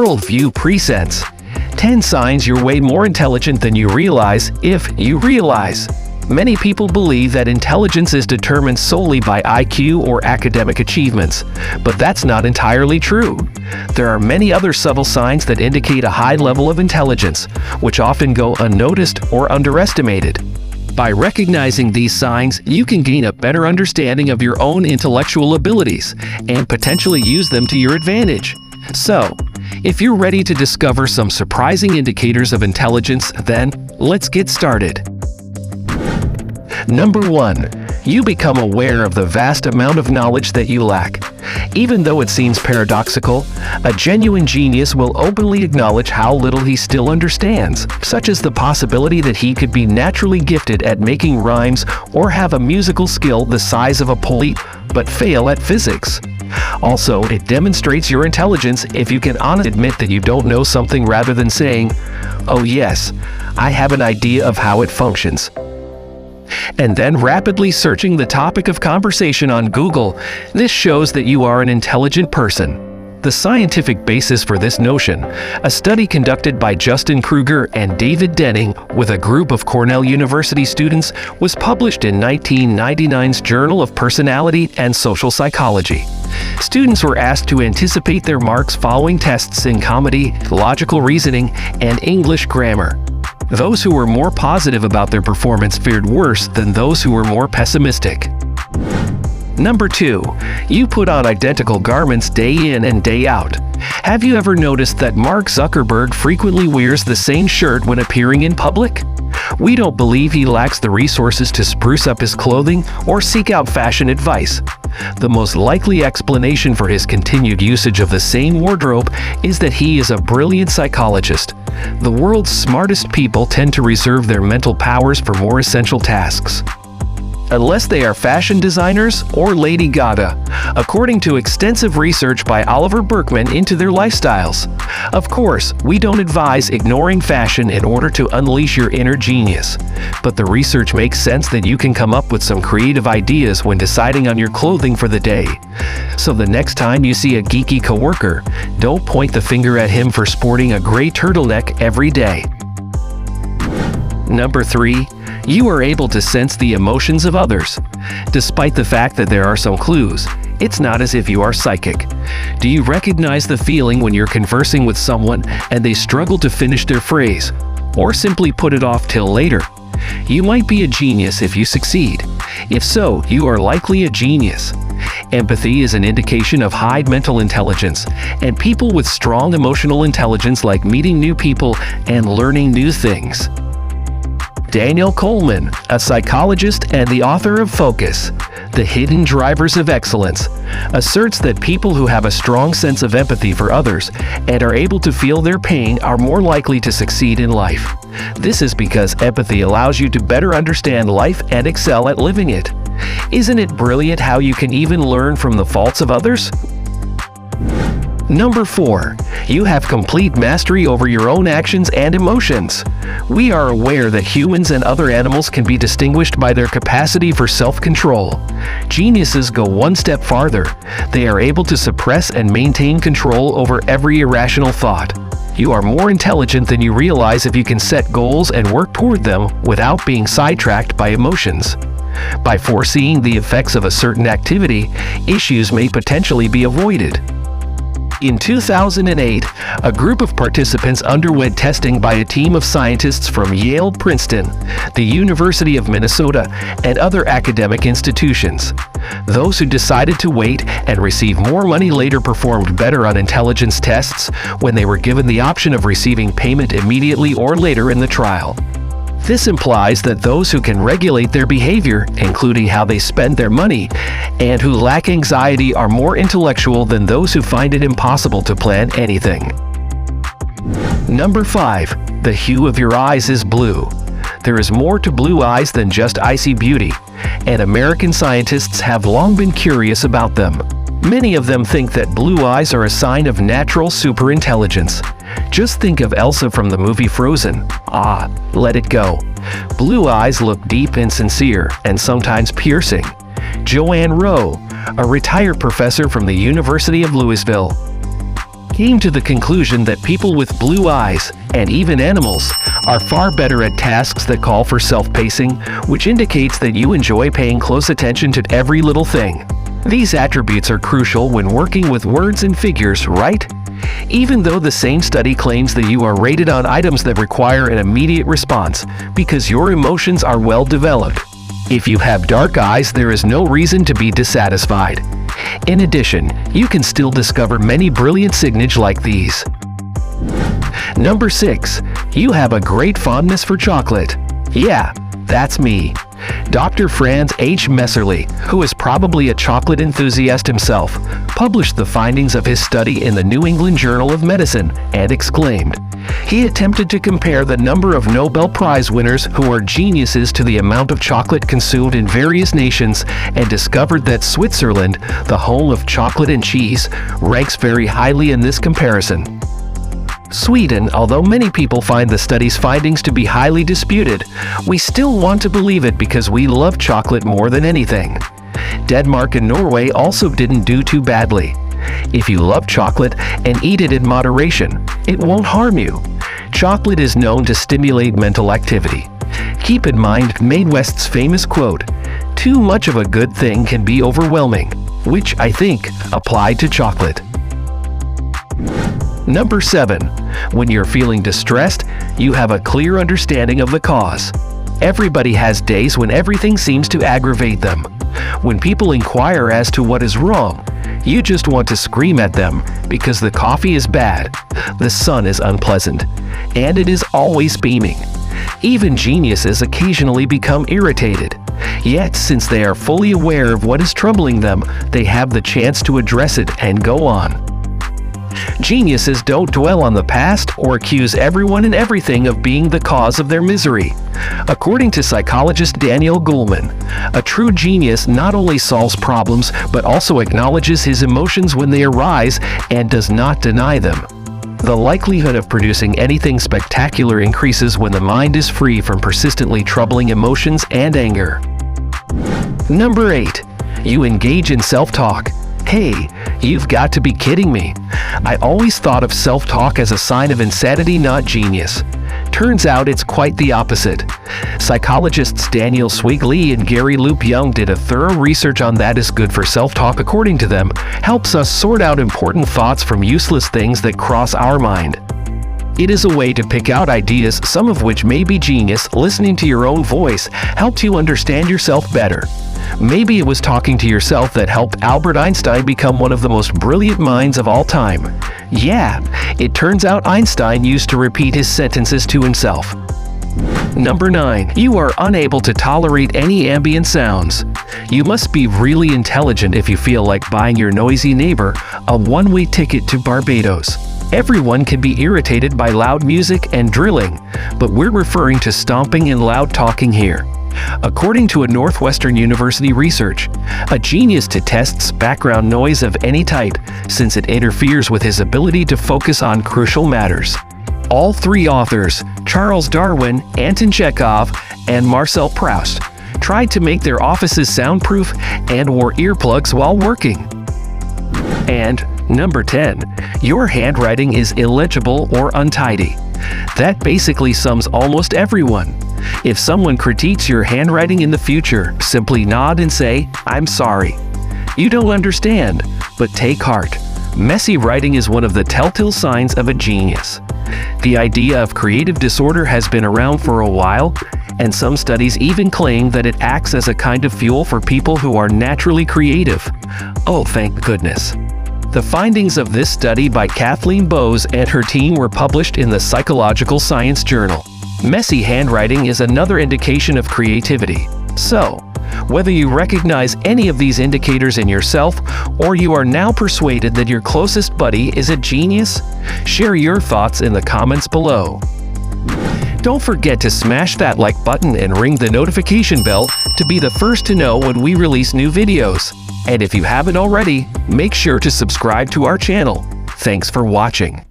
WORLDVIEW presents 10 signs you're way more intelligent than you realize if you realize. Many people believe that intelligence is determined solely by IQ or academic achievements, but that's not entirely true. There are many other subtle signs that indicate a high level of intelligence, which often go unnoticed or underestimated. By recognizing these signs, you can gain a better understanding of your own intellectual abilities and potentially use them to your advantage. So, if you're ready to discover some surprising indicators of intelligence, then let's get started. Number 1. You become aware of the vast amount of knowledge that you lack. Even though it seems paradoxical, a genuine genius will openly acknowledge how little he still understands, such as the possibility that he could be naturally gifted at making rhymes or have a musical skill the size of a pole, but fail at physics. Also, it demonstrates your intelligence if you can honestly admit that you don't know something rather than saying, "Oh yes, I have an idea of how it functions," and then rapidly searching the topic of conversation on Google. This shows that you are an intelligent person. The scientific basis for this notion, a study conducted by Justin Kruger and David Denning with a group of Cornell University students, was published in 1999's Journal of Personality and Social Psychology. Students were asked to anticipate their marks following tests in comedy, logical reasoning, and English grammar. Those who were more positive about their performance fared worse than those who were more pessimistic. Number 2. You put on identical garments day in and day out. Have you ever noticed that Mark Zuckerberg frequently wears the same shirt when appearing in public? We don't believe he lacks the resources to spruce up his clothing or seek out fashion advice. The most likely explanation for his continued usage of the same wardrobe is that he is a brilliant psychologist. The world's smartest people tend to reserve their mental powers for more essential tasks, unless they are fashion designers or Lady Gaga, according to extensive research by Oliver Burkeman into their lifestyles. Of course, we don't advise ignoring fashion in order to unleash your inner genius, but the research makes sense that you can come up with some creative ideas when deciding on your clothing for the day. So the next time you see a geeky coworker, don't point the finger at him for sporting a gray turtleneck every day. Number 3. You are able to sense the emotions of others. Despite the fact that there are some clues, it's not as if you are psychic. Do you recognize the feeling when you're conversing with someone and they struggle to finish their phrase, or simply put it off till later? You might be a genius if you succeed. If so, you are likely a genius. Empathy is an indication of high mental intelligence, and people with strong emotional intelligence like meeting new people and learning new things. Daniel Coleman, a psychologist and the author of Focus, The Hidden Drivers of Excellence, asserts that people who have a strong sense of empathy for others and are able to feel their pain are more likely to succeed in life. This is because empathy allows you to better understand life and excel at living it. Isn't it brilliant how you can even learn from the faults of others? Number 4. You have complete mastery over your own actions and emotions. We are aware that humans and other animals can be distinguished by their capacity for self-control. Geniuses go one step farther. They are able to suppress and maintain control over every irrational thought. You are more intelligent than you realize if you can set goals and work toward them without being sidetracked by emotions. By foreseeing the effects of a certain activity, issues may potentially be avoided. In 2008, a group of participants underwent testing by a team of scientists from Yale, Princeton, the University of Minnesota, and other academic institutions. Those who decided to wait and receive more money later performed better on intelligence tests when they were given the option of receiving payment immediately or later in the trial. This implies that those who can regulate their behavior, including how they spend their money, and who lack anxiety are more intellectual than those who find it impossible to plan anything. Number 5. The hue of your eyes is blue. There is more to blue eyes than just icy beauty, and American scientists have long been curious about them. Many of them think that blue eyes are a sign of natural superintelligence. Just think of Elsa from the movie Frozen. Let it go. Blue eyes look deep and sincere, and sometimes piercing. Joanne Rowe, a retired professor from the University of Louisville, came to the conclusion that people with blue eyes, and even animals, are far better at tasks that call for self-pacing, which indicates that you enjoy paying close attention to every little thing. These attributes are crucial when working with words and figures, right? Even though the same study claims that you are rated on items that require an immediate response because your emotions are well developed. If you have dark eyes, there is no reason to be dissatisfied. In addition, you can still discover many brilliant signage like these. Number 6. You have a great fondness for chocolate. Yeah, that's me. Dr. Franz H. Messerly, who is probably a chocolate enthusiast himself, published the findings of his study in the New England Journal of Medicine and exclaimed. He attempted to compare the number of Nobel Prize winners who are geniuses to the amount of chocolate consumed in various nations and discovered that Switzerland, the home of chocolate and cheese, ranks very highly in this comparison. Sweden, although many people find the study's findings to be highly disputed, we still want to believe it because we love chocolate more than anything. Denmark and Norway also didn't do too badly. If you love chocolate and eat it in moderation, it won't harm you. Chocolate is known to stimulate mental activity. Keep in mind Mae West's famous quote, "Too much of a good thing can be overwhelming," which I think applied to chocolate. Number 7. When you're feeling distressed, you have a clear understanding of the cause. Everybody has days when everything seems to aggravate them. When people inquire as to what is wrong, you just want to scream at them because the coffee is bad, the sun is unpleasant, and it is always beaming. Even geniuses occasionally become irritated. Yet, since they are fully aware of what is troubling them, they have the chance to address it and go on. Geniuses don't dwell on the past or accuse everyone and everything of being the cause of their misery. According to psychologist Daniel Goleman, a true genius not only solves problems but also acknowledges his emotions when they arise and does not deny them. The likelihood of producing anything spectacular increases when the mind is free from persistently troubling emotions and anger. Number 8. You engage in self-talk. Hey, you've got to be kidding me. I always thought of self-talk as a sign of insanity, not genius. Turns out it's quite the opposite. Psychologists Daniel Swig Lee and Gary Loop Young did a thorough research on that is good for self-talk. According to them, helps us sort out important thoughts from useless things that cross our mind. It is a way to pick out ideas, some of which may be genius. Listening to your own voice helped you understand yourself better. Maybe it was talking to yourself that helped Albert Einstein become one of the most brilliant minds of all time. Yeah, it turns out Einstein used to repeat his sentences to himself. Number 9. You are unable to tolerate any ambient sounds. You must be really intelligent if you feel like buying your noisy neighbor a one-way ticket to Barbados. Everyone can be irritated by loud music and drilling, but we're referring to stomping and loud talking here. According to a Northwestern University research, a genius detests background noise of any type since it interferes with his ability to focus on crucial matters. All 3 authors, Charles Darwin, Anton Chekhov, and Marcel Proust, tried to make their offices soundproof and wore earplugs while working. And number 10. Your handwriting is illegible or untidy. That basically sums almost everyone. If someone critiques your handwriting in the future, simply nod and say, "I'm sorry. You don't understand," but take heart. Messy writing is one of the telltale signs of a genius. The idea of creative disorder has been around for a while, and some studies even claim that it acts as a kind of fuel for people who are naturally creative. Oh, thank goodness. The findings of this study by Kathleen Bowes and her team were published in the Psychological Science Journal. Messy handwriting is another indication of creativity. So, whether you recognize any of these indicators in yourself, or you are now persuaded that your closest buddy is a genius, share your thoughts in the comments below. Don't forget to smash that like button and ring the notification bell to be the first to know when we release new videos. And if you haven't already, make sure to subscribe to our channel. Thanks for watching.